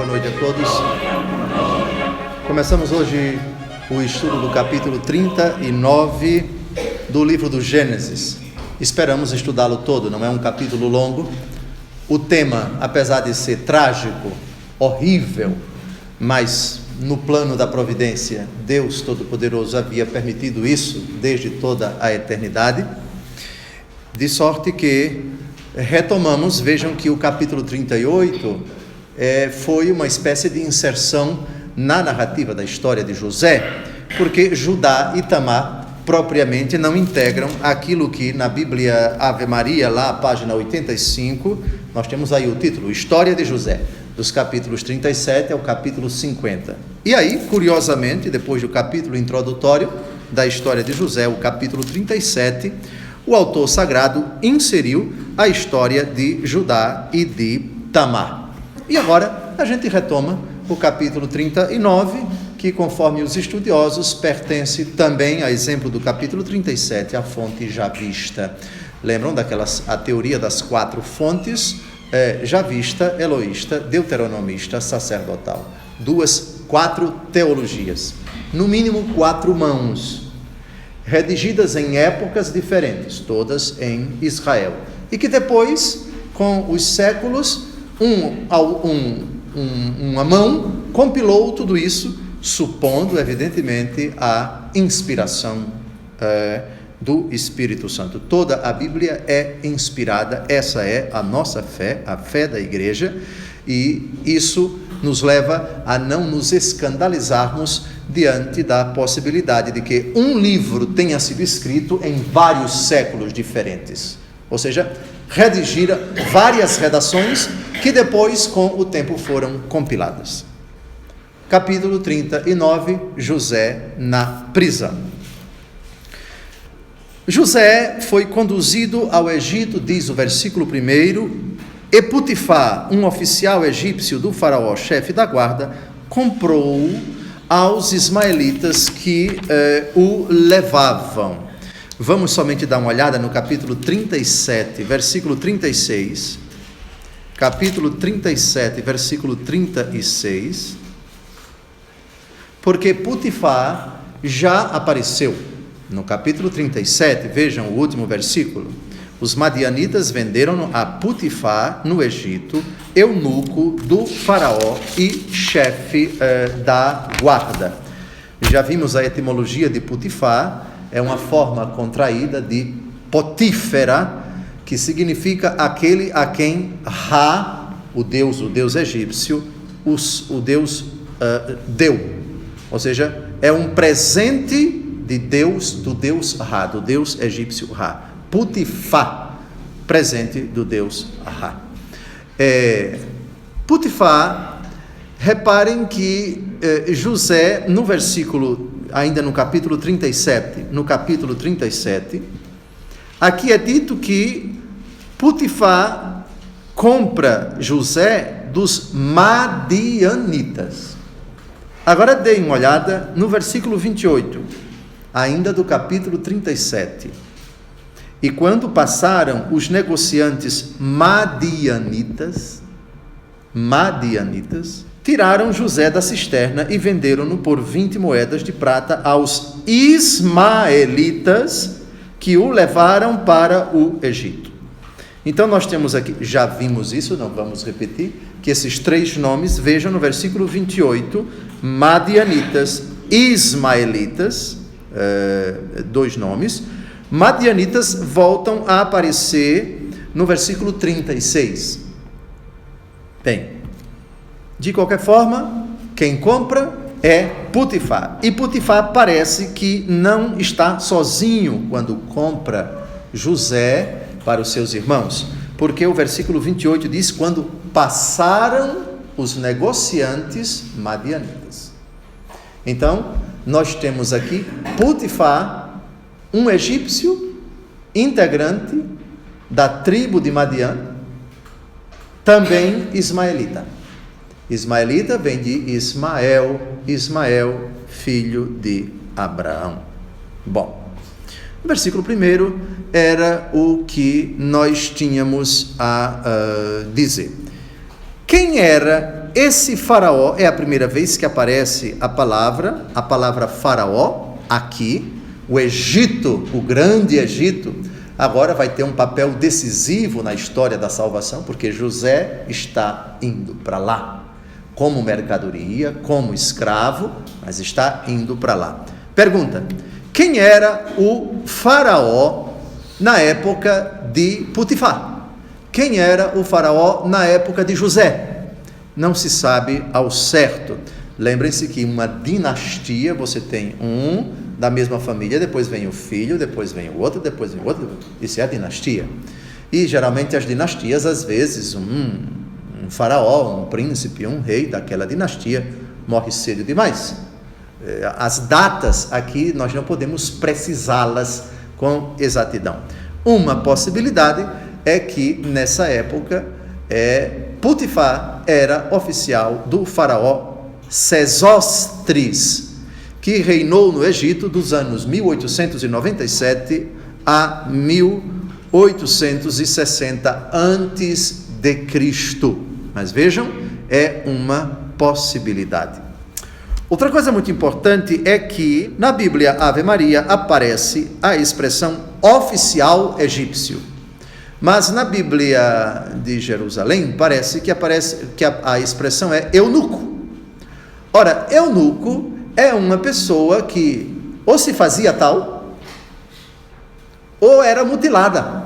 Boa noite a todos. Começamos hoje o estudo do capítulo 39 do livro do Gênesis. Esperamos estudá-lo todo, não é um capítulo longo. O tema, apesar de ser trágico, horrível, mas no plano da providência, Deus Todo-Poderoso havia permitido isso desde toda a eternidade, de sorte que retomamos. Vejam que o capítulo 38 foi uma espécie de inserção na narrativa da história de José, porque Judá e Tamar propriamente não integram aquilo que na Bíblia Ave Maria, lá página 85, nós temos aí o título, História de José, dos capítulos 37 ao capítulo 50. E aí, curiosamente, depois do capítulo introdutório da história de José, o capítulo 37, o autor sagrado inseriu a história de Judá e de Tamar. E agora a gente retoma o capítulo 39, que, conforme os estudiosos, pertence também, a exemplo do capítulo 37, à fonte javista. Lembram a teoria das 4 fontes? Javista, eloísta, deuteronomista, sacerdotal. 4 teologias, no mínimo 4 mãos, redigidas em épocas diferentes, todas em Israel, e que depois, com os séculos, uma mão compilou tudo isso, supondo, evidentemente, a inspiração do Espírito Santo. Toda a Bíblia é inspirada, essa é a nossa fé, a fé da igreja, e isso nos leva a não nos escandalizarmos diante da possibilidade de que um livro tenha sido escrito em vários séculos diferentes, ou seja, redigir várias redações que depois, com o tempo, foram compiladas. Capítulo 39, José na prisão. José foi conduzido ao Egito, diz o versículo 1, e Potifar, um oficial egípcio do faraó, chefe da guarda, comprou-o aos ismaelitas que o levavam. Vamos somente dar uma olhada no capítulo 37, versículo 36. Capítulo 37, versículo 36. Porque Potifar já apareceu. No capítulo 37, vejam o último versículo. Os madianitas venderam a Potifar no Egito, eunuco do faraó e chefe da guarda. Já vimos a etimologia de Potifar, é uma forma contraída de Potífera, que significa aquele a quem Ra, o deus egípcio, o Deus deu. Ou seja, é um presente de Deus, do Deus Ra, do Deus egípcio Ra. Potifar, presente do Deus Ra. Potifar, reparem que José, no versículo, ainda no capítulo 37, aqui é dito que Potifar compra José dos madianitas. Agora deem uma olhada no versículo 28, ainda do capítulo 37. E quando passaram os negociantes madianitas, tiraram José da cisterna e venderam-no por 20 moedas de prata aos ismaelitas, que o levaram para o Egito. Então nós temos aqui, já vimos isso, não vamos repetir, que esses 3 nomes, vejam no versículo 28, madianitas, ismaelitas, 2 nomes. Madianitas voltam a aparecer no versículo 36. Bem, de qualquer forma, quem compra é Potifar. E Potifar parece que não está sozinho quando compra José para os seus irmãos, porque o versículo 28 diz: quando passaram os negociantes madianitas. Então, nós temos aqui Potifar, um egípcio integrante da tribo de Madian, também ismaelita. Ismaelita vem de Ismael, filho de Abraão. Bom, o versículo 1 era o que nós tínhamos a dizer. Quem era esse faraó é a primeira vez que aparece a palavra faraó aqui. O Egito, o grande Egito, agora vai ter um papel decisivo na história da salvação, porque José está indo para lá, como mercadoria, como escravo, mas está indo para lá. Pergunta: quem era o faraó na época de Potifar? Quem era o faraó na época de José? Não se sabe ao certo. Lembrem-se que uma dinastia, você tem da mesma família, depois vem o filho, depois vem o outro, depois vem o outro. Isso é a dinastia. E geralmente as dinastias, às vezes, um faraó, um príncipe, um rei daquela dinastia morre cedo demais. As datas aqui nós não podemos precisá-las com exatidão. Uma possibilidade é que nessa época Potifar era oficial do faraó Sesostris, que reinou no Egito dos anos 1897 a 1860 a.C. Mas vejam, é uma possibilidade. Outra coisa muito importante é que na Bíblia Ave Maria aparece a expressão oficial egípcio, mas na Bíblia de Jerusalém parece que a expressão é eunuco. Ora, eunuco é uma pessoa que ou se fazia tal, ou era mutilada,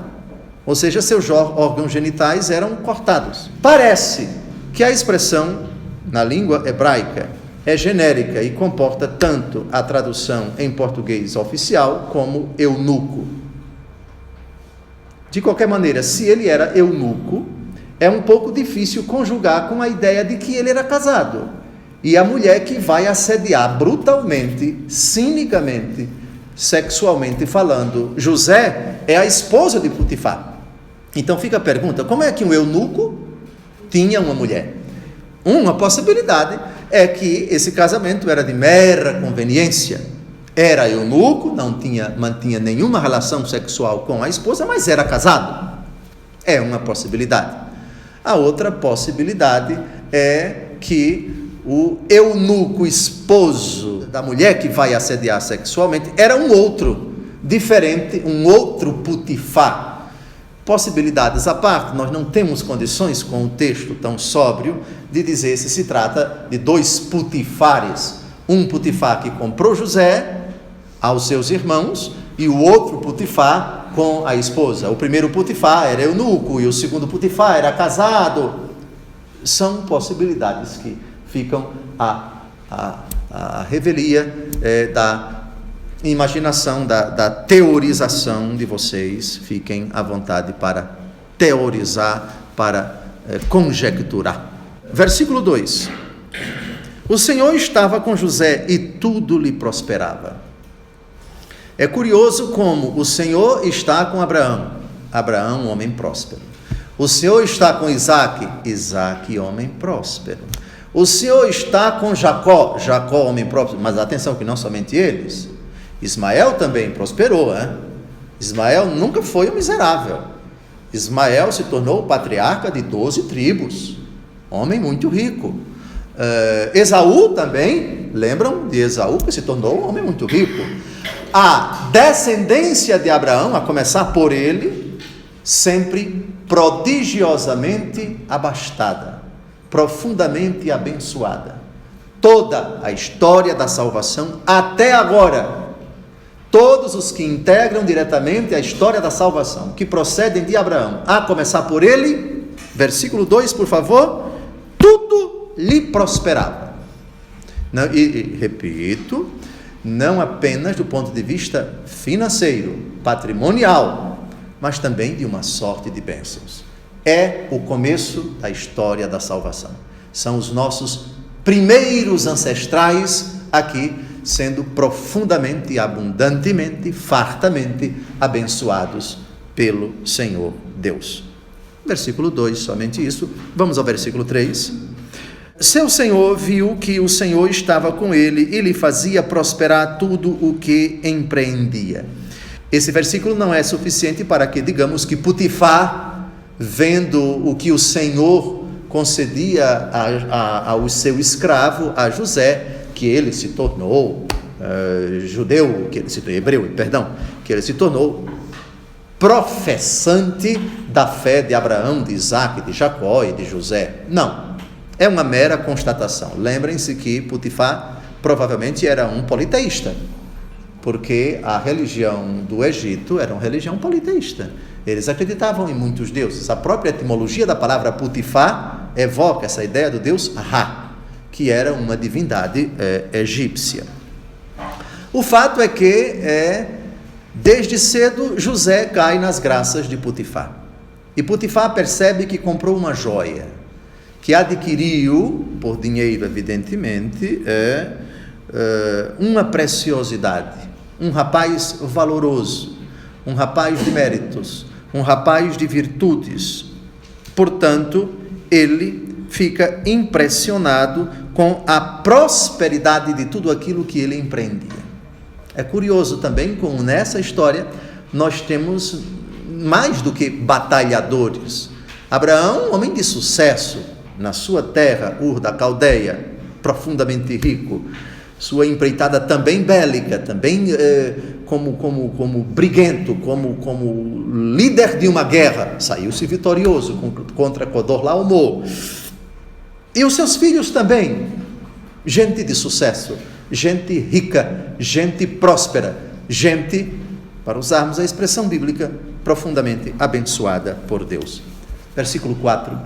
ou seja, seus órgãos genitais eram cortados. Parece que a expressão na língua hebraica é genérica e comporta tanto a tradução em português oficial como eunuco. De qualquer maneira, se ele era eunuco, é um pouco difícil conjugar com a ideia de que ele era casado. E a mulher que vai assediar brutalmente, cinicamente, sexualmente falando, José é a esposa de Potifar. Então fica a pergunta: como é que um eunuco tinha uma mulher? Uma possibilidade é que esse casamento era de mera conveniência. Era eunuco, não mantinha nenhuma relação sexual com a esposa, mas era casado. É uma possibilidade. A outra possibilidade é que o eunuco esposo da mulher que vai assediar sexualmente era um outro, diferente, um outro Potifar. Possibilidades à parte, nós não temos condições com o texto tão sóbrio de dizer se se trata de dois Potifares. Um Potifar que comprou José aos seus irmãos e o outro Potifar com a esposa. O primeiro Potifar era eunuco e o segundo Potifar era casado. São possibilidades que ficam à revelia da imaginação, da teorização de vocês. Fiquem à vontade para teorizar, para conjecturar. Versículo 2: o Senhor estava com José e tudo lhe prosperava. É curioso como o Senhor está com Abraão, um homem próspero. O Senhor está com Isaque, homem próspero. O Senhor está com Jacó, homem próspero. Mas atenção que não somente eles, Ismael também prosperou, hein? Ismael nunca foi um miserável. Ismael se tornou o patriarca de 12 tribos, homem muito rico. Esaú também, lembram de Esaú, que se tornou um homem muito rico. A descendência de Abraão, a começar por ele, sempre prodigiosamente abastada, profundamente abençoada. Toda a história da salvação até agora, todos os que integram diretamente a história da salvação, que procedem de Abraão, a começar por ele, versículo 2, por favor, tudo lhe prosperava. Repito, não apenas do ponto de vista financeiro, patrimonial, mas também de uma sorte de bênçãos. É o começo da história da salvação. São os nossos primeiros ancestrais aqui sendo profundamente, abundantemente, fartamente abençoados pelo Senhor Deus. Versículo 2, somente isso. Vamos ao versículo 3. Seu senhor viu que o Senhor estava com ele e lhe fazia prosperar tudo o que empreendia. Esse versículo não é suficiente para que digamos que Potifar, vendo o que o Senhor concedia ao seu escravo, a José, que ele se tornou hebreu, que ele se tornou professante da fé de Abraão, de Isaac, de Jacó e de José. Não, é uma mera constatação. Lembrem-se que Potifar provavelmente era um politeísta, porque a religião do Egito era uma religião politeísta. Eles acreditavam em muitos deuses. A própria etimologia da palavra Potifar evoca essa ideia do deus Ra, que era uma divindade egípcia. O fato é que, desde cedo, José cai nas graças de Potifar. E Potifar percebe que comprou uma joia, que adquiriu, por dinheiro evidentemente, uma preciosidade, um rapaz valoroso, um rapaz de méritos, um rapaz de virtudes. Portanto, ele fica impressionado com a prosperidade de tudo aquilo que ele empreendia. É curioso também como nessa história nós temos mais do que batalhadores. Abraão, homem de sucesso na sua terra, Ur da Caldeia, profundamente rico, sua empreitada também bélica, também como briguento, como líder de uma guerra, saiu-se vitorioso contra Codorlaomer. E os seus filhos também, gente de sucesso, gente rica, gente próspera, gente, para usarmos a expressão bíblica, profundamente abençoada por Deus. Versículo 4.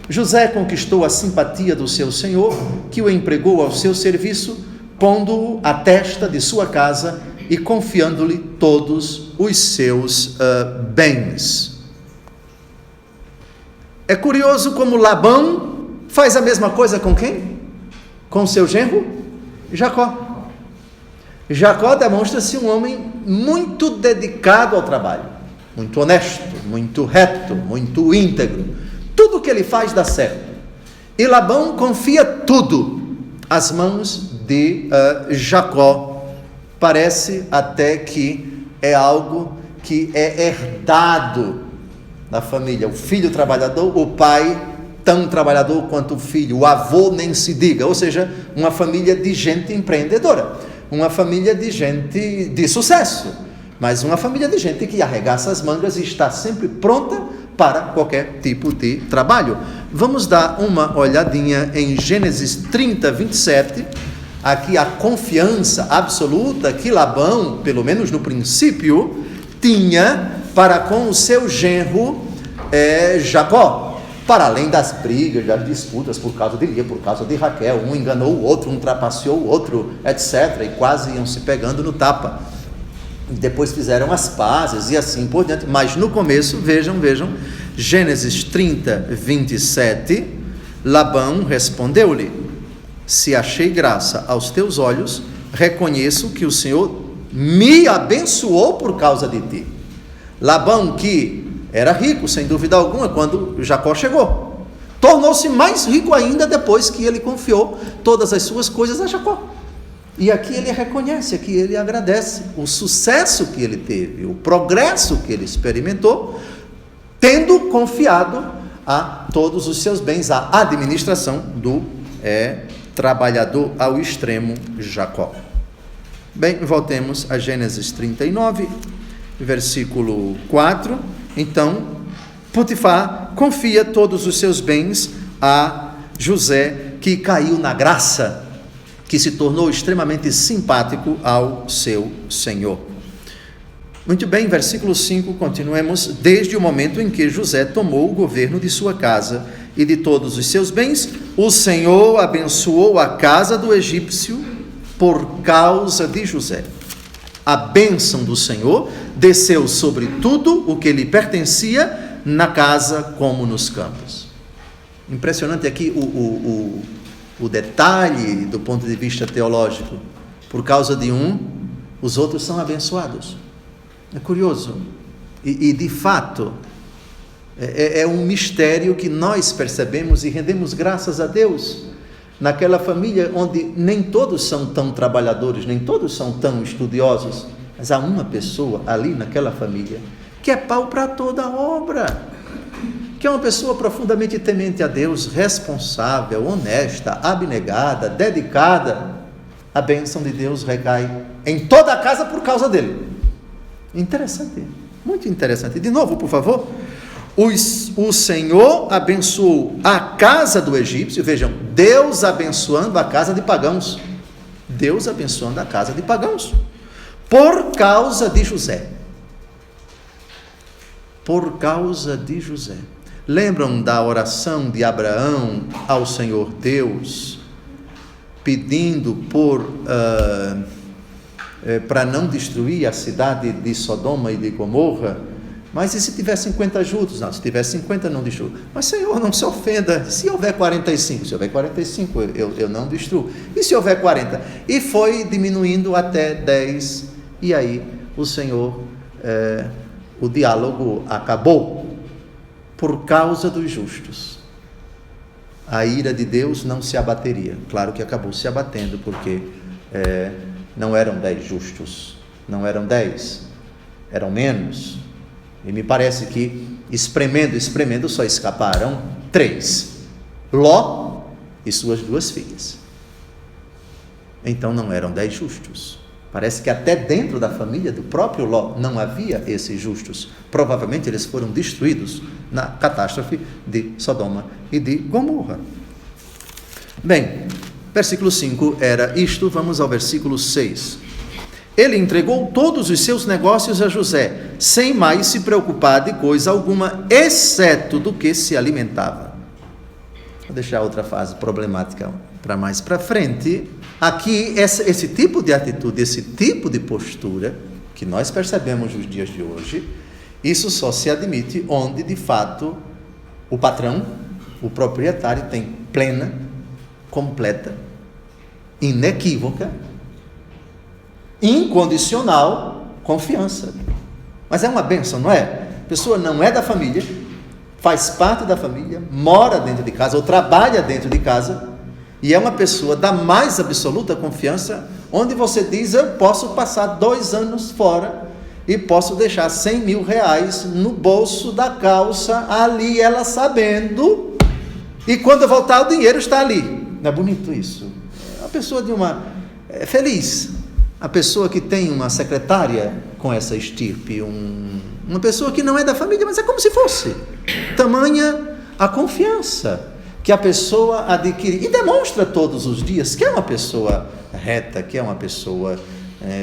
José conquistou a simpatia do seu senhor, que o empregou ao seu serviço, pondo-o à testa de sua casa e confiando-lhe todos os seus bens. É curioso como Labão faz a mesma coisa com quem? Com seu genro Jacó. Jacó demonstra-se um homem muito dedicado ao trabalho, muito honesto, muito reto, muito íntegro. Tudo que ele faz dá certo. E Labão confia tudo às mãos de Jacó. Parece até que é algo que é herdado da família. O filho trabalhador, o pai tão trabalhador quanto o filho, o avô nem se diga. Ou seja, uma família de gente empreendedora, uma família de gente de sucesso, mas uma família de gente que arregaça as mangas e está sempre pronta para qualquer tipo de trabalho. Vamos dar uma olhadinha em Gênesis 30, 27, aqui a confiança absoluta que Labão, pelo menos no princípio, tinha para com o seu genro Jacó, para além das brigas, das disputas por causa de Lia, por causa de Raquel, um enganou o outro, um trapaceou o outro, etc., e quase iam se pegando no tapa. Depois fizeram as pazes e assim por diante. Mas no começo, vejam, Gênesis 30, 27, Labão respondeu-lhe: se achei graça aos teus olhos, reconheço que o Senhor me abençoou por causa de ti. Labão, que era rico, sem dúvida alguma, quando Jacó chegou, tornou-se mais rico ainda depois que ele confiou todas as suas coisas a Jacó. E aqui ele reconhece, aqui ele agradece o sucesso que ele teve, o progresso que ele experimentou, tendo confiado a todos os seus bens, a administração do trabalhador ao extremo Jacó. Bem, voltemos a Gênesis 39, versículo 4. Então, Potifar confia todos os seus bens a José, que caiu na graça, que se tornou extremamente simpático ao seu senhor. Muito bem, versículo 5, continuemos. Desde o momento em que José tomou o governo de sua casa e de todos os seus bens, o Senhor abençoou a casa do egípcio por causa de José. A bênção do Senhor desceu sobre tudo o que lhe pertencia, na casa como nos campos. Impressionante aqui o detalhe do ponto de vista teológico. Por causa de um, os outros são abençoados. É curioso. E de fato, é um mistério que nós percebemos e rendemos graças a Deus. Naquela família onde nem todos são tão trabalhadores, nem todos são tão estudiosos, mas há uma pessoa ali naquela família que é pau para toda a obra, que é uma pessoa profundamente temente a Deus, responsável, honesta, abnegada, dedicada, a bênção de Deus recai em toda a casa por causa dele. Interessante, muito interessante. De novo, por favor. O Senhor abençoou a casa do egípcio. Vejam, Deus abençoando a casa de pagãos. Deus abençoando a casa de pagãos. Por causa de José. Por causa de José. Lembram da oração de Abraão ao Senhor Deus, pedindo para não destruir a cidade de Sodoma e de Gomorra? Mas e se tiver 50 jutos? Não, se tiver 50 não destruo. Mas Senhor, não se ofenda, se houver 45, se houver 45 eu não destruo. E se houver 40? E foi diminuindo até 10, e aí o Senhor, o diálogo acabou, por causa dos justos. A ira de Deus não se abateria. Claro que acabou se abatendo, porque não eram 10 justos, não eram 10, eram menos. E me parece que, espremendo, só escaparam 3. Ló e suas 2 filhas. Então não eram 10 justos. Parece que até dentro da família do próprio Ló não havia esses justos. Provavelmente eles foram destruídos na catástrofe de Sodoma e de Gomorra. Bem, versículo 5 era isto, vamos ao versículo 6. Ele entregou todos os seus negócios a José, sem mais se preocupar de coisa alguma, exceto do que se alimentava. Vou deixar outra fase problemática para mais para frente. Aqui, esse tipo de atitude, esse tipo de postura, que nós percebemos nos dias de hoje, isso só se admite onde, de fato, o patrão, o proprietário, tem plena, completa, inequívoca, incondicional confiança. Mas é uma bênção, não é? A pessoa não é da família, faz parte da família, mora dentro de casa ou trabalha dentro de casa, e é uma pessoa da mais absoluta confiança, onde você diz: eu posso passar 2 anos fora e posso deixar 100 mil reais no bolso da calça, ali ela sabendo, e quando eu voltar o dinheiro está ali. Não é bonito isso? A pessoa de uma feliz, a pessoa que tem uma secretária com essa estirpe, uma pessoa que não é da família, mas é como se fosse. Tamanha a confiança que a pessoa adquire, e demonstra todos os dias que é uma pessoa reta, que é uma pessoa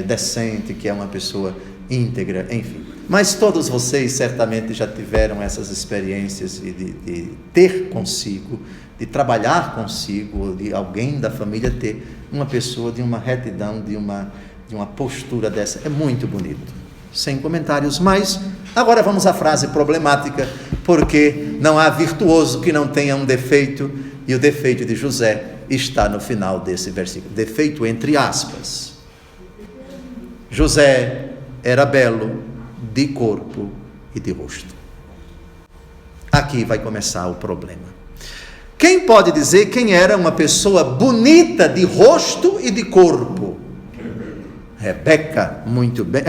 decente, que é uma pessoa íntegra, enfim. Mas todos vocês certamente já tiveram essas experiências de ter consigo, de trabalhar consigo, de alguém da família ter uma pessoa de uma retidão, de uma postura dessa. É muito bonito. Sem comentários, mas agora vamos à frase problemática, porque não há virtuoso que não tenha um defeito, e o defeito de José está no final desse versículo. Defeito entre aspas. José era belo de corpo e de rosto. Aqui vai começar o problema. Quem pode dizer quem era uma pessoa bonita de rosto e de corpo? Rebeca, muito bem.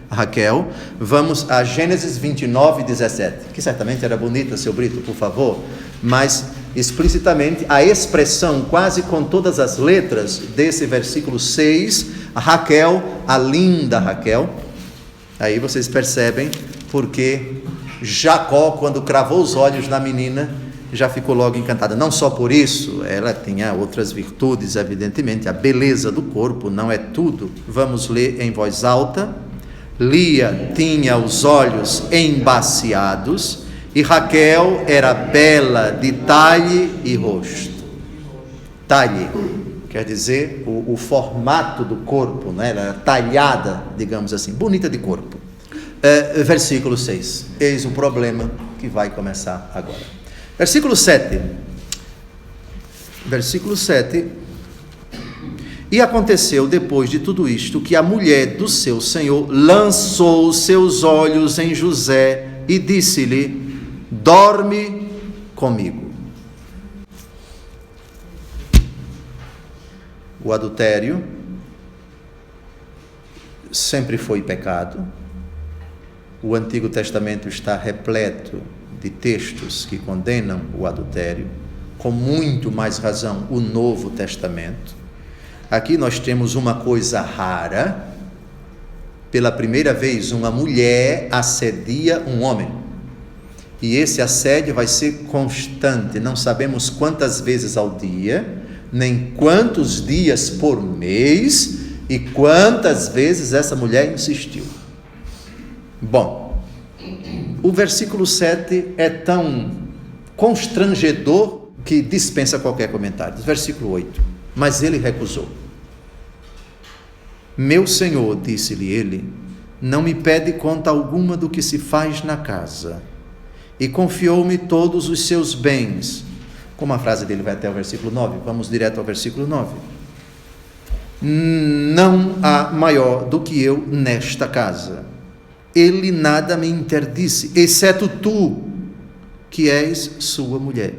Raquel. Vamos a Gênesis 29, 17. Que certamente era bonita, seu Brito, por favor. Mas explicitamente a expressão, quase com todas as letras desse versículo 6, Raquel, a linda Raquel. Aí vocês percebem porque Jacó, quando cravou os olhos na menina, já ficou logo encantada. Não só por isso, ela tinha outras virtudes, evidentemente. A beleza do corpo não é tudo. Vamos ler em voz alta. Lia tinha os olhos embaciados, e Raquel era bela de talhe e rosto. Talhe quer dizer o formato do corpo, né? Ela era talhada, digamos assim, bonita de corpo. Versículo 6. Eis o problema que vai começar agora. Versículo 7. E aconteceu depois de tudo isto, que a mulher do seu senhor lançou seus olhos em José e disse-lhe: dorme comigo. O adultério sempre foi pecado. o Antigo Testamento está repleto de textos que condenam o adultério, com muito mais razão o Novo Testamento. Aqui nós temos uma coisa rara. Pela primeira vez, uma mulher assedia um homem. E esse assédio vai ser constante. Não sabemos quantas vezes ao dia, nem quantos dias por mês, e quantas vezes essa mulher insistiu. Bom, o versículo 7 é tão constrangedor que dispensa qualquer comentário. Versículo 8. Mas ele recusou. Meu senhor, disse-lhe ele, não me pede conta alguma do que se faz na casa, e confiou-me todos os seus bens. Como a frase dele vai até o versículo 9, vamos direto ao versículo 9. Não há maior do que eu nesta casa. Ele nada me interdisse, exceto tu, que és sua mulher.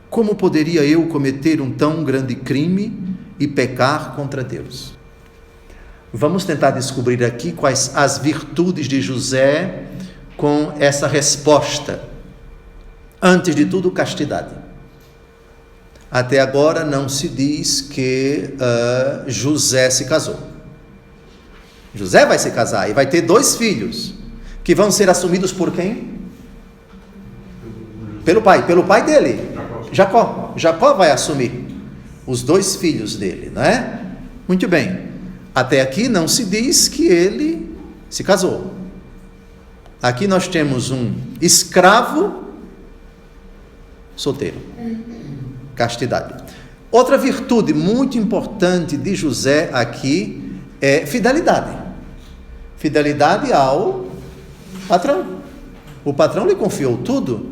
Como poderia eu cometer um tão grande crime e pecar contra Deus? Vamos tentar descobrir aqui quais as virtudes de José com essa resposta. Antes de tudo, castidade. Até agora não se diz que José se casou. José vai se casar e vai ter 2 filhos, que vão ser assumidos por quem? Pelo pai dele, Jacó. Jacó vai assumir os 2 filhos dele, não é? Muito bem. Até aqui não se diz que ele se casou. Aqui nós temos um escravo solteiro. Castidade. Outra virtude muito importante de José aqui é fidelidade. Fidelidade ao patrão. O patrão lhe confiou tudo.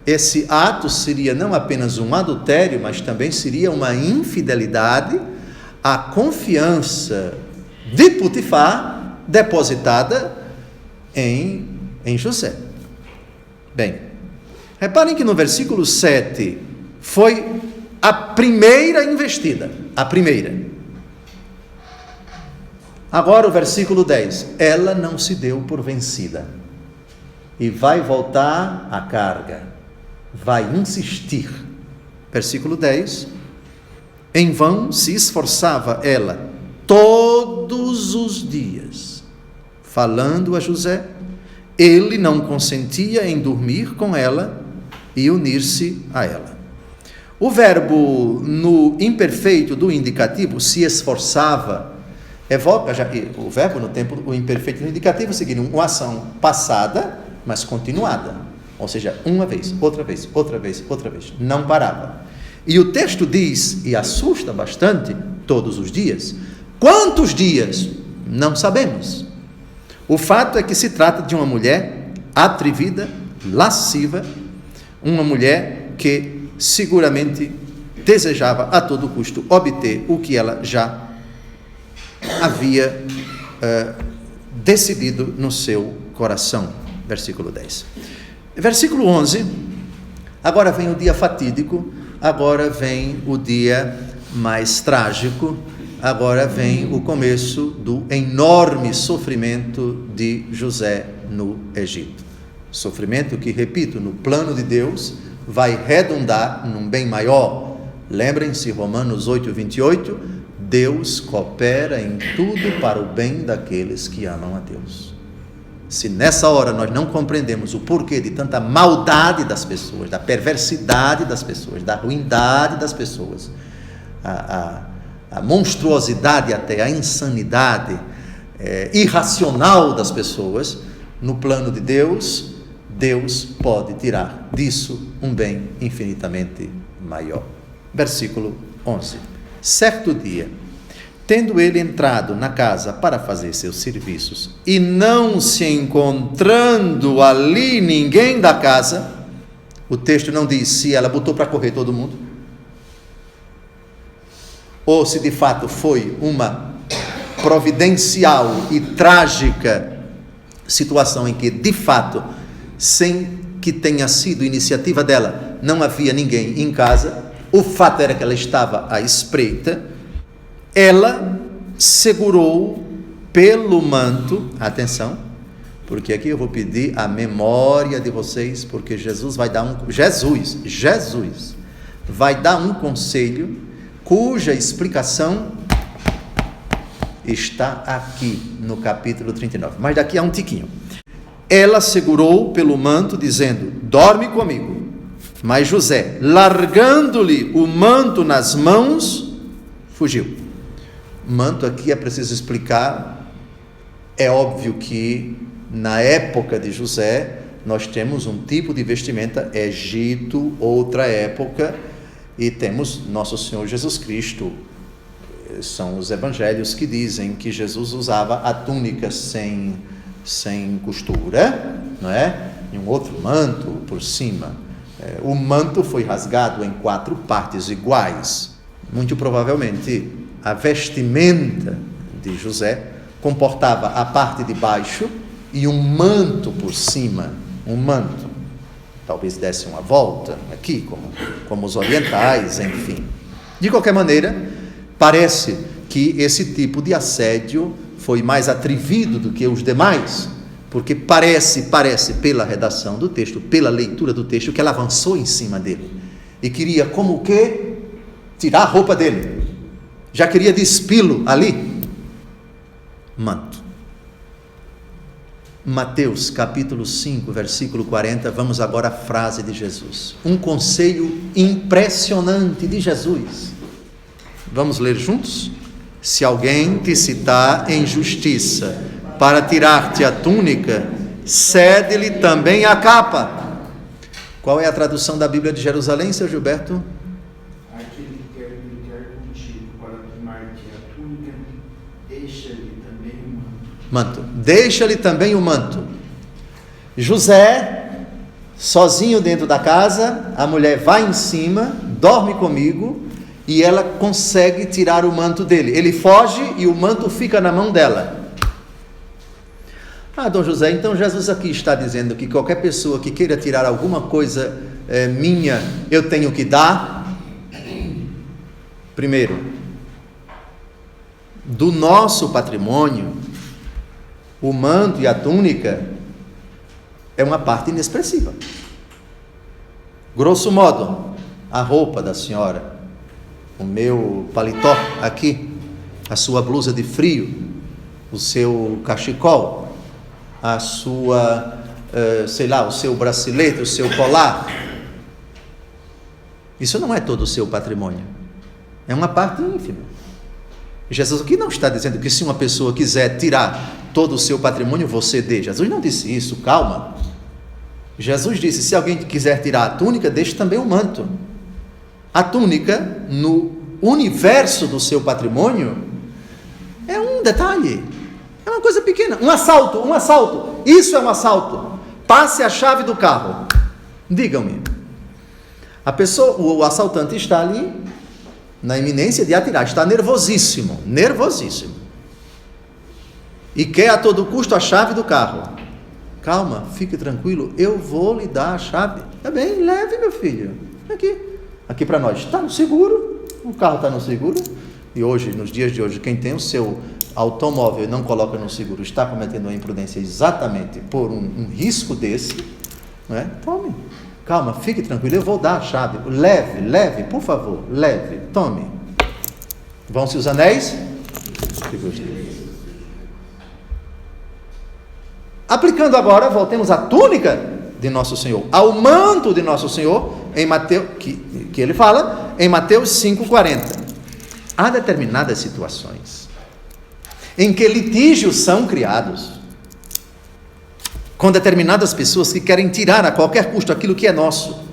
Esse ato seria não apenas um adultério, mas também seria uma infidelidade à confiança de Potifar depositada em José. Bem, reparem que no versículo 7 foi a primeira investida, a primeira. Agora o versículo 10, ela não se deu por vencida e vai voltar à carga, vai insistir. Versículo 10, em vão se esforçava ela todos os dias, falando a José. Ele não consentia em dormir com ela e unir-se a ela. O verbo no imperfeito do indicativo, se esforçava, evoca já o verbo no tempo, o imperfeito do indicativo seguindo uma ação passada, mas continuada. Ou seja, uma vez, outra vez, outra vez, outra vez. Não parava. E o texto diz, e assusta bastante, todos os dias. Quantos dias? Não sabemos. O fato é que se trata de uma mulher atrevida, lasciva, uma mulher que seguramente desejava a todo custo obter o que ela já havia decidido no seu coração. Versículo 10. Versículo 11, agora vem o dia fatídico, agora vem o dia mais trágico, agora vem o começo do enorme sofrimento de José no Egito. Sofrimento que, repito, no plano de Deus, vai redundar num bem maior. Lembrem-se, Romanos 8:28, Deus coopera em tudo para o bem daqueles que amam a Deus. Se nessa hora nós não compreendemos o porquê de tanta maldade das pessoas, da perversidade das pessoas, da ruindade das pessoas, a monstruosidade até, a insanidade irracional das pessoas, no plano de Deus, Deus pode tirar disso um bem infinitamente maior. Versículo 11. Certo dia, tendo ele entrado na casa para fazer seus serviços, e não se encontrando ali ninguém da casa, o texto não diz se ela botou para correr todo mundo, ou se de fato foi uma providencial e trágica situação em que, de fato, sem que tenha sido iniciativa dela, não havia ninguém em casa. O fato era que ela estava à espreita. Ela segurou pelo manto, atenção, porque aqui eu vou pedir a memória de vocês, porque Jesus vai dar um conselho cuja explicação está aqui no capítulo 39, mas daqui a um tiquinho. Ela segurou pelo manto, dizendo: dorme comigo. Mas José, largando-lhe o manto nas mãos, fugiu. Manto aqui é preciso explicar. É óbvio que na época de José nós temos um tipo de vestimenta, Egito, outra época, e temos nosso Senhor Jesus Cristo. São os evangelhos que dizem que Jesus usava a túnica sem costura, não é? E um outro manto por cima. O manto foi rasgado em 4 partes iguais. Muito provavelmente a vestimenta de José comportava a parte de baixo e um manto por cima, um manto. Talvez desse uma volta aqui, como os orientais, enfim. De qualquer maneira, parece que esse tipo de assédio foi mais atrevido do que os demais, porque parece pela redação do texto, pela leitura do texto, que ela avançou em cima dele e queria como o quê? Tirar a roupa dele. Já queria despí-lo ali. Manto. Mateus capítulo 5, versículo 40, vamos agora à frase de Jesus. Um conselho impressionante de Jesus. Vamos ler juntos? Se alguém te citar em justiça para tirar-te a túnica, cede-lhe também a capa. Qual é a tradução da Bíblia de Jerusalém, seu Gilberto? Aquele que quer brincar contigo para tomar-te a túnica, deixa-lhe também o manto. Deixa-lhe também o manto. José, sozinho dentro da casa, a mulher vai em cima, dorme comigo, e ela consegue tirar o manto dele. Ele foge e o manto fica na mão dela. Dom José, então Jesus aqui está dizendo que qualquer pessoa que queira tirar alguma coisa minha, eu tenho que dar. Primeiro, do nosso patrimônio, o manto e a túnica é uma parte inexpressiva. Grosso modo, a roupa da senhora, o meu paletó aqui, a sua blusa de frio, o seu cachecol, a sua, o seu bracelete, o seu colar. Isso não é todo o seu patrimônio. É uma parte ínfima. Jesus aqui não está dizendo que se uma pessoa quiser tirar todo o seu patrimônio, você dê. Jesus não disse isso, calma. Jesus disse, se alguém quiser tirar a túnica, deixe também o manto. A túnica, no universo do seu patrimônio, é um detalhe, é uma coisa pequena, um assalto, isso é um assalto. Passe a chave do carro, digam-me, o assaltante está ali, na iminência de atirar, está nervosíssimo, e quer a todo custo a chave do carro. Calma, fique tranquilo, eu vou lhe dar a chave. Tá bem, leve, meu filho, aqui para nós, está no seguro, o carro está no seguro, e hoje, nos dias de hoje, quem tem o seu automóvel e não coloca no seguro, está cometendo uma imprudência exatamente por um risco desse, não é? Tome, calma, fique tranquilo, eu vou dar a chave, leve, por favor, leve, tome. Vão-se os anéis? Aplicando agora, voltemos à túnica de Nosso Senhor, ao manto de Nosso Senhor, em Mateus, que ele fala, em Mateus 5,40. Há determinadas situações em que litígios são criados com determinadas pessoas que querem tirar a qualquer custo aquilo que é nosso.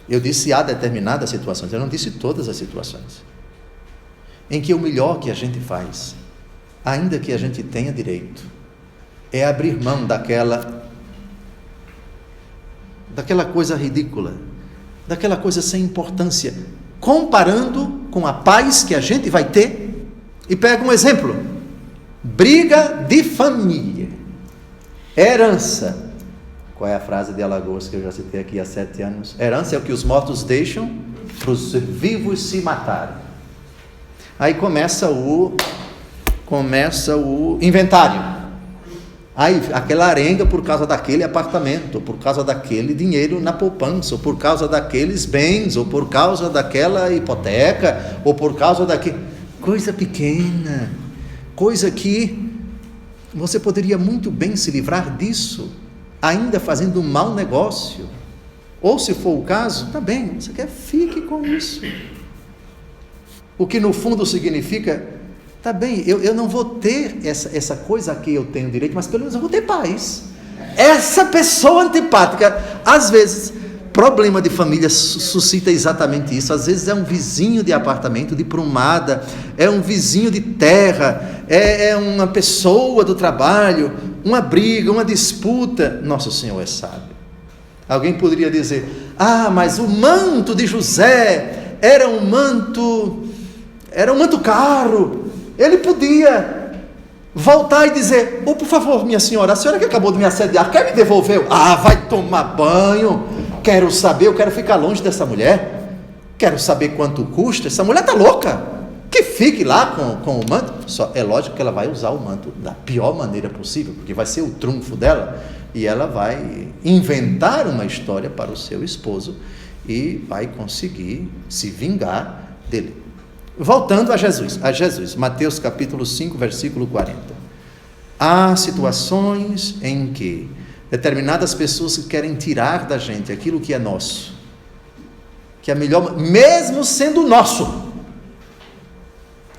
Eu disse há determinadas situações, eu não disse todas as situações, em que o melhor que a gente faz, ainda que a gente tenha direito, é abrir mão daquela coisa ridícula, daquela coisa sem importância, comparando com a paz que a gente vai ter. E pega um exemplo, briga de família, herança. Qual é a frase de Alagoas que eu já citei aqui há 7 anos? Herança é o que os mortos deixam para os vivos se matarem. Aí começa o inventário. Aí, aquela arenga por causa daquele apartamento, ou por causa daquele dinheiro na poupança, ou por causa daqueles bens, ou por causa daquela hipoteca, ou por causa daquele... Coisa pequena, coisa que você poderia muito bem se livrar disso, ainda fazendo um mau negócio. Ou se for o caso, tá bem, você quer, fique com isso. O que no fundo significa, tá bem, eu não vou ter essa coisa aqui, eu tenho direito, mas pelo menos eu vou ter paz. Essa pessoa antipática, às vezes, problema de família suscita exatamente isso. Às vezes é um vizinho de apartamento, de prumada, é um vizinho de terra, é uma pessoa do trabalho, uma briga, uma disputa. Nosso Senhor é sábio. Alguém poderia dizer, mas o manto de José era um manto caro. Ele podia voltar e dizer, por favor, minha senhora, a senhora que acabou de me assediar, quer me devolver? Vai tomar banho, quero saber, eu quero ficar longe dessa mulher, quero saber quanto custa, essa mulher está louca, que fique lá com o manto. Só é lógico que ela vai usar o manto da pior maneira possível, porque vai ser o trunfo dela, e ela vai inventar uma história para o seu esposo, e vai conseguir se vingar dele. Voltando a Jesus, Mateus capítulo 5, versículo 40. Há situações em que determinadas pessoas querem tirar da gente aquilo que é nosso, que é melhor, mesmo sendo nosso.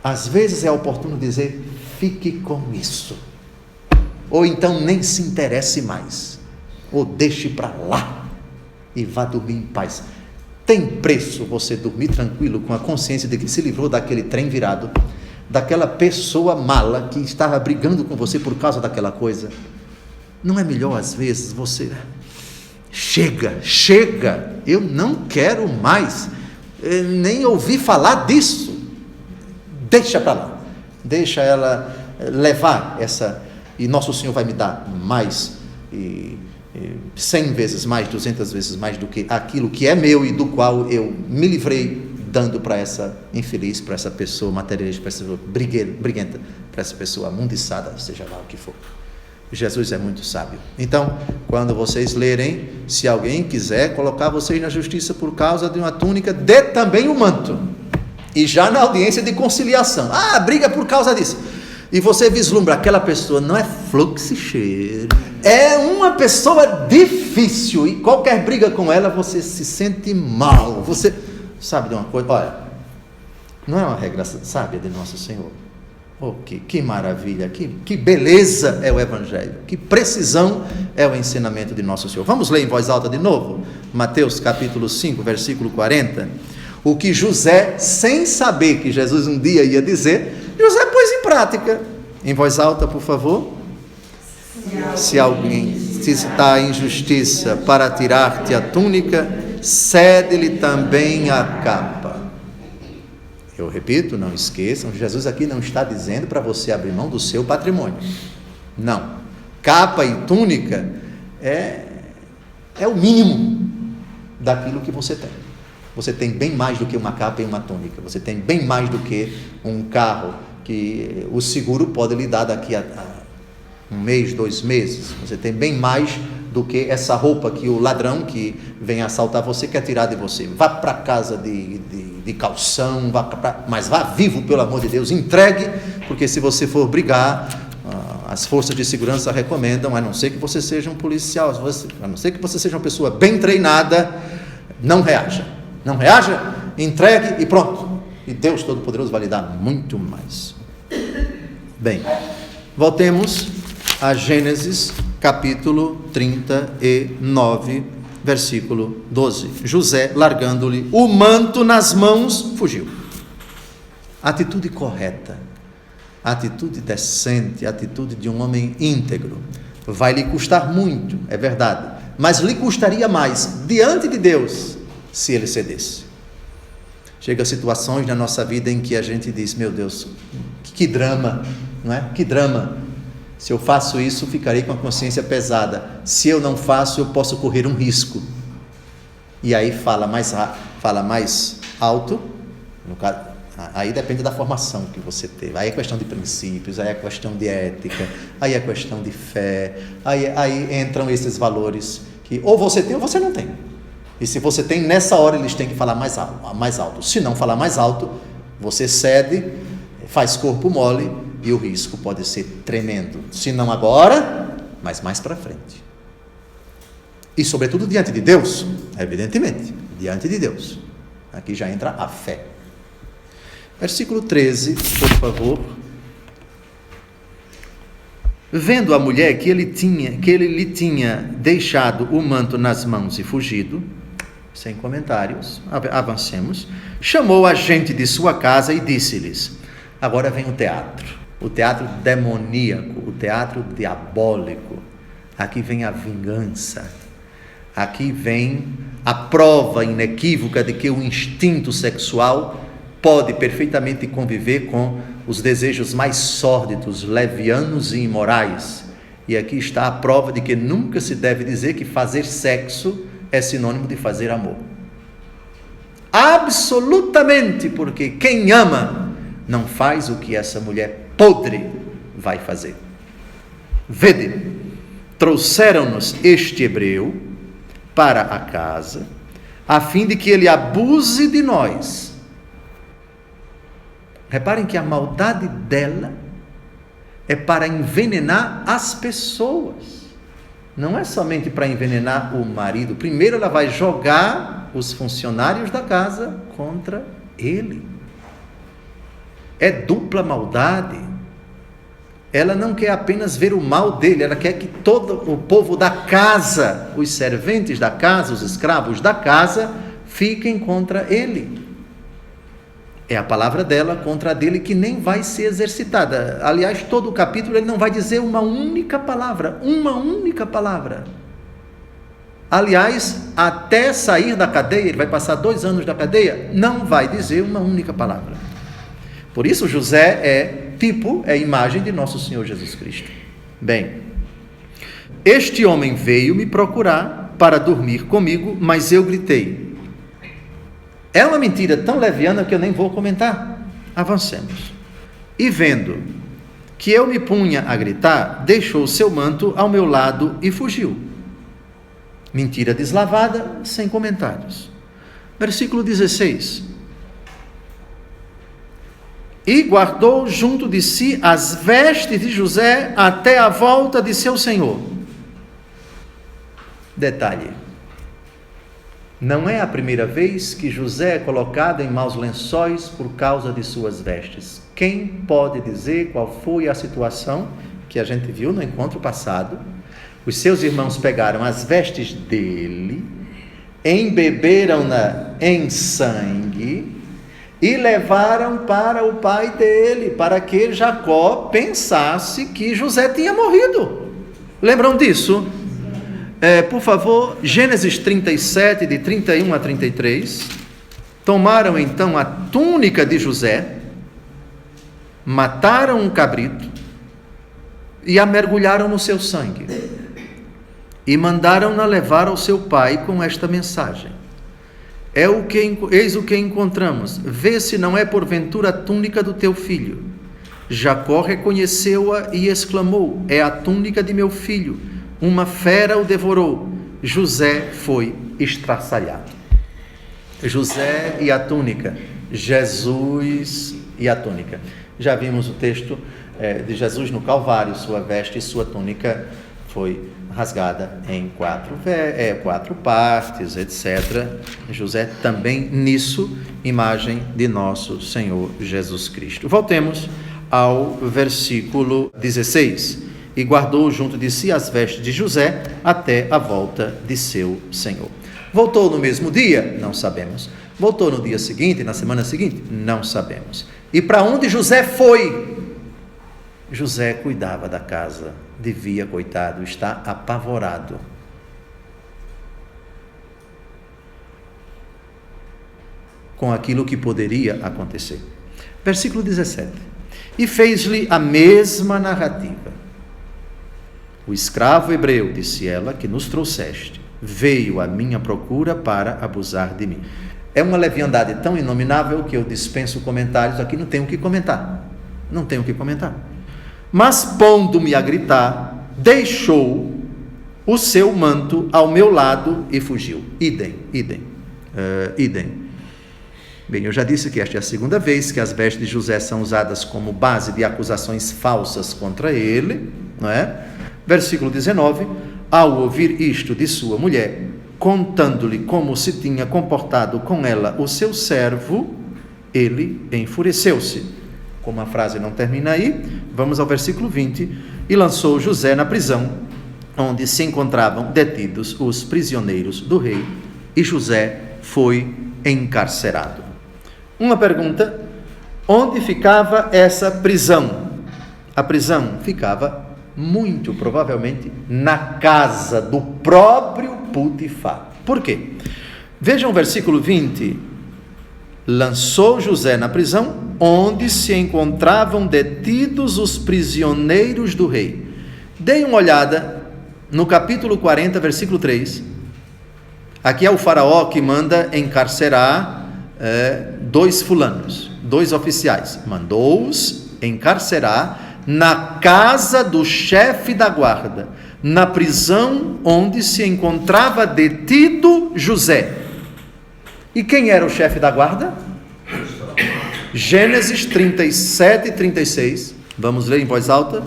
Às vezes é oportuno dizer, fique com isso, ou então nem se interesse mais, ou deixe para lá e vá dormir em paz. Tem preço você dormir tranquilo com a consciência de que se livrou daquele trem virado, daquela pessoa mala que estava brigando com você por causa daquela coisa? Não é melhor às vezes você... Chega, eu não quero mais nem ouvir falar disso. Deixa para lá, deixa ela levar essa... E Nosso Senhor vai me dar mais... 100 vezes mais, 200 vezes mais do que aquilo que é meu e do qual eu me livrei, dando para essa infeliz, para essa pessoa materialista, para essa pessoa briguenta, para essa pessoa amundiçada, seja lá o que for. Jesus é muito sábio. Então, quando vocês lerem, se alguém quiser colocar vocês na justiça por causa de uma túnica, dê também o manto. E já na audiência de conciliação, briga por causa disso. E você vislumbra, aquela pessoa não é fluxicheiro, é uma pessoa difícil, e qualquer briga com ela, você se sente mal. Você sabe de uma coisa? Olha, não é uma regra sábia de Nosso Senhor? Que maravilha, que beleza é o Evangelho, que precisão é o ensinamento de Nosso Senhor. Vamos ler em voz alta de novo? Mateus capítulo 5, versículo 40. O que José, sem saber que Jesus um dia ia dizer, José pôs em prática. Em voz alta, por favor. Se alguém se está em justiça para tirar-te a túnica, cede-lhe também a capa. Eu repito, não esqueçam, Jesus aqui não está dizendo para você abrir mão do seu patrimônio. Não. Capa e túnica é o mínimo daquilo que você tem. Você tem bem mais do que uma capa e uma túnica. Você tem bem mais do que um carro que o seguro pode lhe dar daqui a 1 mês, 2 meses. Você tem bem mais do que essa roupa que o ladrão que vem assaltar você quer tirar de você. Vá para casa de calção, mas vá vivo, pelo amor de Deus, entregue, porque se você for brigar, as forças de segurança recomendam, a não ser que você seja um policial, a não ser que você seja uma pessoa bem treinada, não reaja, entregue e pronto, e Deus Todo-Poderoso vai lhe dar muito mais. Bem, voltemos a Gênesis capítulo 39, versículo 12. José, largando-lhe o manto nas mãos, fugiu. Atitude correta, atitude decente, atitude de um homem íntegro. Vai lhe custar muito, é verdade, mas lhe custaria mais diante de Deus se ele cedesse. Chega situações na nossa vida em que a gente diz, meu Deus, que drama, não é? Que drama. Se eu faço isso, ficarei com a consciência pesada. Se eu não faço, eu posso correr um risco. E aí fala mais alto, no caso, Aí depende da formação que você teve. Aí é questão de princípios, aí é questão de ética, aí é questão de fé, aí entram esses valores que ou você tem ou você não tem. E se você tem, nessa hora eles têm que falar mais alto. Se não falar mais alto, você cede, faz corpo mole e o risco pode ser tremendo. Se não agora, mas mais para frente. E sobretudo diante de Deus, evidentemente, diante de Deus. Aqui já entra a fé. Versículo 13, por favor. Vendo a mulher que ele lhe tinha deixado o manto nas mãos e fugido, sem comentários, avancemos, chamou a gente de sua casa e disse-lhes, agora vem o teatro demoníaco, o teatro diabólico, aqui vem a vingança, aqui vem a prova inequívoca de que o instinto sexual pode perfeitamente conviver com os desejos mais sórdidos, levianos e imorais. E aqui está a prova de que nunca se deve dizer que fazer sexo é sinônimo de fazer amor. Absolutamente, porque quem ama não faz o que essa mulher podre vai fazer. Vede, trouxeram-nos este hebreu para a casa, a fim de que ele abuse de nós. Reparem que a maldade dela é para envenenar as pessoas. Não é somente para envenenar o marido. Primeiro ela vai jogar os funcionários da casa contra ele. É dupla maldade. Ela não quer apenas ver o mal dele, ela quer que todo o povo da casa, os serventes da casa, os escravos da casa, fiquem contra ele. É a palavra dela contra a dele que nem vai ser exercitada. Aliás, todo o capítulo ele não vai dizer uma única palavra. Aliás, até sair da cadeia, ele vai passar 2 anos da cadeia, não vai dizer uma única palavra. Por isso José é tipo, é imagem de nosso Senhor Jesus Cristo. Bem, este homem veio me procurar para dormir comigo, mas eu gritei. É uma mentira tão leviana que eu nem vou comentar. Avancemos. E vendo que eu me punha a gritar, deixou seu manto ao meu lado e fugiu. Mentira deslavada, sem comentários. Versículo 16. E guardou junto de si as vestes de José até a volta de seu senhor. Detalhe. Não é a primeira vez que José é colocado em maus lençóis por causa de suas vestes. Quem pode dizer qual foi a situação que a gente viu no encontro passado? Os seus irmãos pegaram as vestes dele, embeberam-na em sangue e levaram para o pai dele, para que Jacó pensasse que José tinha morrido. Lembram disso? Por favor, Gênesis 37, de 31 a 33. Tomaram então a túnica de José, mataram um cabrito e a mergulharam no seu sangue. E mandaram-na levar ao seu pai com esta mensagem. Eis o que encontramos. Vê se não é porventura a túnica do teu filho. Jacó reconheceu-a e exclamou: é a túnica de meu filho. Uma fera o devorou. José foi estraçalhado. José e a túnica. Jesus e a túnica. Já vimos o texto de Jesus no Calvário. Sua veste e sua túnica foi rasgada em 4 partes, etc. José também nisso, imagem de nosso Senhor Jesus Cristo. Voltemos ao versículo 16. E guardou junto de si as vestes de José até a volta de seu senhor. Voltou no mesmo dia? Não sabemos. Voltou no dia seguinte, na semana seguinte? Não sabemos. E para onde José foi? José cuidava da casa, devia, coitado, estar apavorado. Com aquilo que poderia acontecer. Versículo 17. E fez-lhe a mesma narrativa. O escravo hebreu, disse ela, que nos trouxeste, veio à minha procura para abusar de mim. É uma leviandade tão inominável que eu dispenso comentários, aqui não tenho o que comentar. Não tenho o que comentar. Mas, pondo-me a gritar, deixou o seu manto ao meu lado e fugiu. Idem. Bem, eu já disse que esta é a segunda vez que as vestes de José são usadas como base de acusações falsas contra ele, não é? Versículo 19, ao ouvir isto de sua mulher, contando-lhe como se tinha comportado com ela o seu servo, ele enfureceu-se. Como a frase não termina aí, vamos ao versículo 20, e lançou José na prisão, onde se encontravam detidos os prisioneiros do rei, e José foi encarcerado. Uma pergunta: onde ficava essa prisão? A prisão ficava, muito provavelmente, na casa do próprio Potifar. Por quê? Vejam o versículo 20. Lançou José na prisão, onde se encontravam detidos os prisioneiros do rei. Deem uma olhada no capítulo 40, versículo 3. Aqui é o faraó que manda encarcerar dois fulanos, dois oficiais. Mandou-os encarcerar na casa do chefe da guarda, na prisão onde se encontrava detido José. E quem era o chefe da guarda? Gênesis 37 e 36. Vamos ler em voz alta.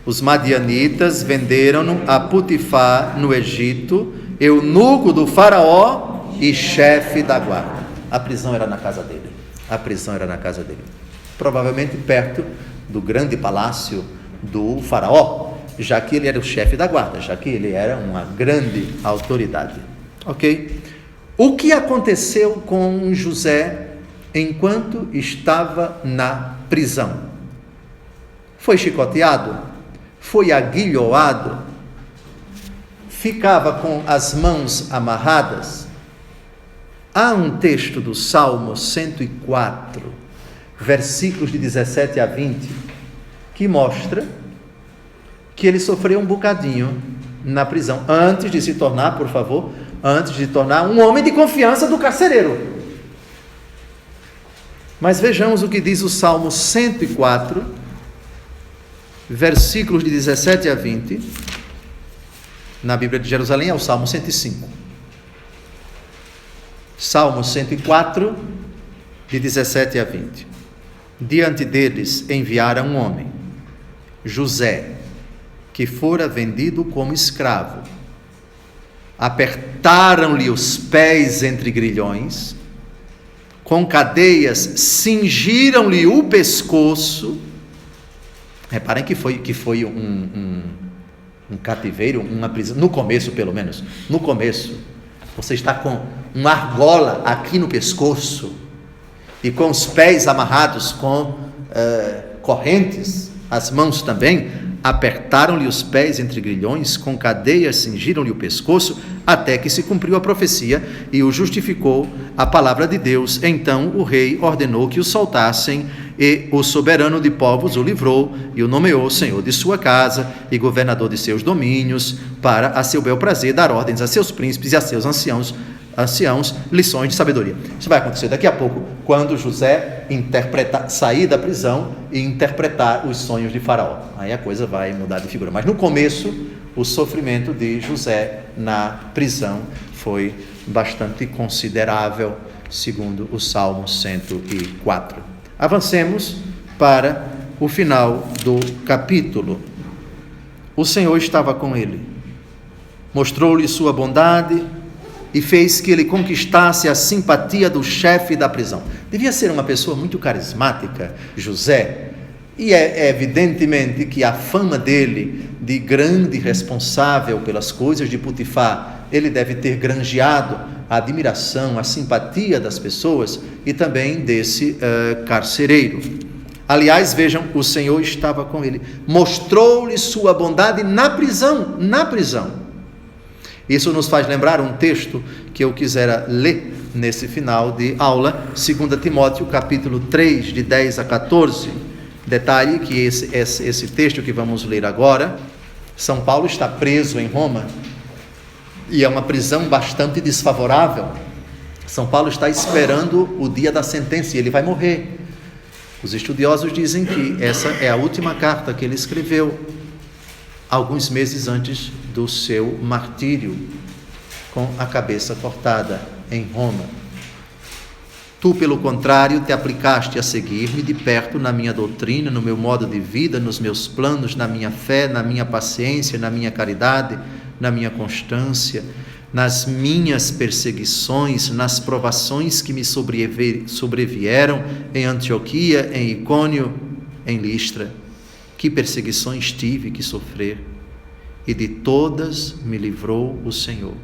Os madianitas venderam-no a Potifar no Egito, eunuco do faraó e chefe da guarda. A prisão era na casa dele. Provavelmente perto do grande palácio do faraó, já que ele era o chefe da guarda, já que ele era uma grande autoridade. Ok? O que aconteceu com José enquanto estava na prisão? Foi chicoteado? Foi aguilhoado? Ficava com as mãos amarradas? Há um texto do Salmo 104, versículos de 17 a 20, que mostra que ele sofreu um bocadinho na prisão, antes de se tornar, por favor, um homem de confiança do carcereiro. Mas vejamos o que diz o Salmo 104, versículos de 17 a 20, na Bíblia de Jerusalém é o Salmo 105. Salmo 104, de 17 a 20. Diante deles enviaram um homem, José, que fora vendido como escravo. Apertaram-lhe os pés entre grilhões, com cadeias cingiram-lhe o pescoço. Reparem que foi um cativeiro, uma prisão, no começo pelo menos, no começo. Você está com uma argola aqui no pescoço e com os pés amarrados com correntes, as mãos também. Apertaram-lhe os pés entre grilhões, com cadeias cingiram-lhe o pescoço, até que se cumpriu a profecia e o justificou a palavra de Deus. Então o rei ordenou que o soltassem, e o soberano de povos o livrou e o nomeou senhor de sua casa e governador de seus domínios, para a seu bel prazer dar ordens a seus príncipes e a seus anciãos lições de sabedoria. Isso vai acontecer daqui a pouco, quando José sair da prisão e interpretar os sonhos de Faraó. Aí a coisa vai mudar de figura. Mas no começo, o sofrimento de José na prisão foi bastante considerável, segundo o Salmo 104. Avancemos para o final do capítulo. O Senhor estava com ele, mostrou-lhe sua bondade e fez que ele conquistasse a simpatia do chefe da prisão. Devia ser uma pessoa muito carismática, José, e é evidentemente que a fama dele de grande responsável pelas coisas de Potifar, ele deve ter granjeado a admiração, a simpatia das pessoas e também desse carcereiro. Aliás, vejam, o Senhor estava com ele, mostrou-lhe sua bondade na prisão. Isso nos faz lembrar um texto que eu quisera ler nesse final de aula, 2 Timóteo capítulo 3, de 10 a 14. Detalhe que esse texto que vamos ler agora, São Paulo está preso em Roma, e é uma prisão bastante desfavorável. São Paulo está esperando o dia da sentença e ele vai morrer. Os estudiosos dizem que essa é a última carta que ele escreveu, alguns meses antes do seu martírio, com a cabeça cortada em Roma. Tu, pelo contrário, te aplicaste a seguir-me de perto na minha doutrina, no meu modo de vida, nos meus planos, na minha fé, na minha paciência, na minha caridade, na minha constância, nas minhas perseguições, nas provações que me sobrevieram em Antioquia, em Icônio, em Listra. Que perseguições tive que sofrer, e de todas me livrou o Senhor.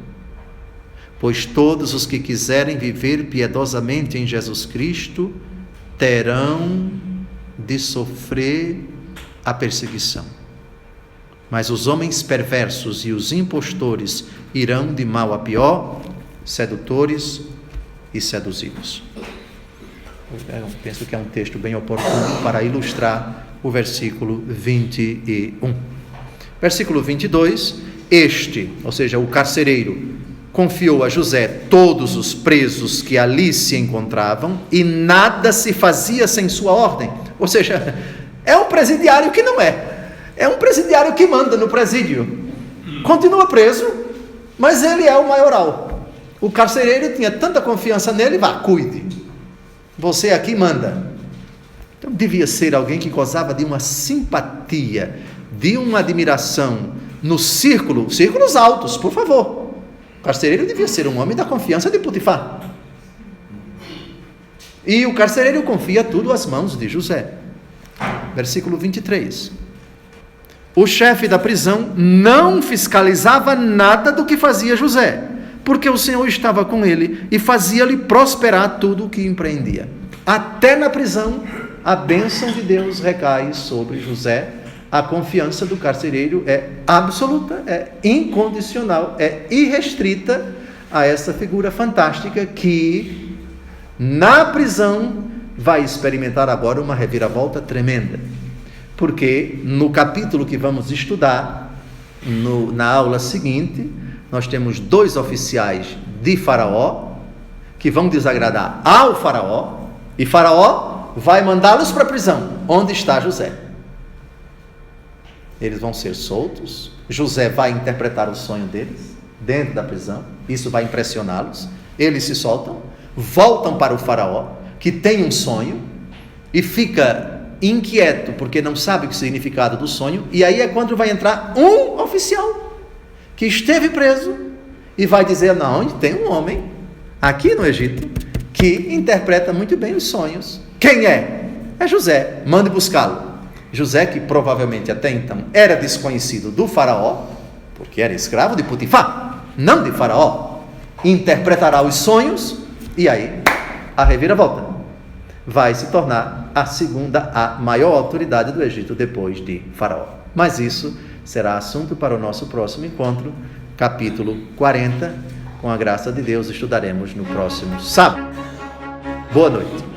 Pois todos os que quiserem viver piedosamente em Jesus Cristo terão de sofrer a perseguição. Mas os homens perversos e os impostores irão de mal a pior, sedutores e seduzidos. Eu penso que é um texto bem oportuno para ilustrar o versículo 21. Versículo 22, ou seja, o carcereiro, confiou a José todos os presos que ali se encontravam e nada se fazia sem sua ordem. Ou seja, é um presidiário que não é. É um presidiário que manda no presídio. Continua preso, mas ele é o maioral. O carcereiro tinha tanta confiança nele, vá, cuide. Você aqui manda. Então devia ser alguém que gozava de uma simpatia, de uma admiração no círculos altos, por favor. O carcereiro devia ser um homem da confiança de Potifar. E o carcereiro confia tudo às mãos de José. Versículo 23. O chefe da prisão não fiscalizava nada do que fazia José, porque o Senhor estava com ele e fazia-lhe prosperar tudo o que empreendia. Até na prisão, a bênção de Deus recai sobre José. A confiança do carcereiro é absoluta, é incondicional, é irrestrita a essa figura fantástica que, na prisão, vai experimentar agora uma reviravolta tremenda. Porque no capítulo que vamos estudar, na aula seguinte, nós temos 2 oficiais de Faraó, que vão desagradar ao Faraó, e Faraó vai mandá-los para a prisão, onde está José. Eles vão ser soltos, José vai interpretar o sonho deles, dentro da prisão, isso vai impressioná-los, eles se soltam, voltam para o Faraó, que tem um sonho, e fica inquieto, porque não sabe o significado do sonho, e aí é quando vai entrar um oficial, que esteve preso, e vai dizer, não, tem um homem, aqui no Egito, que interpreta muito bem os sonhos. Quem é? É José, mande buscá-lo. José, que provavelmente até então era desconhecido do Faraó, porque era escravo de Potifar, não de Faraó, interpretará os sonhos, e aí a reviravolta vai se tornar a maior autoridade do Egito depois de Faraó. Mas isso será assunto para o nosso próximo encontro, capítulo 40, com a graça de Deus estudaremos no próximo sábado. Boa noite.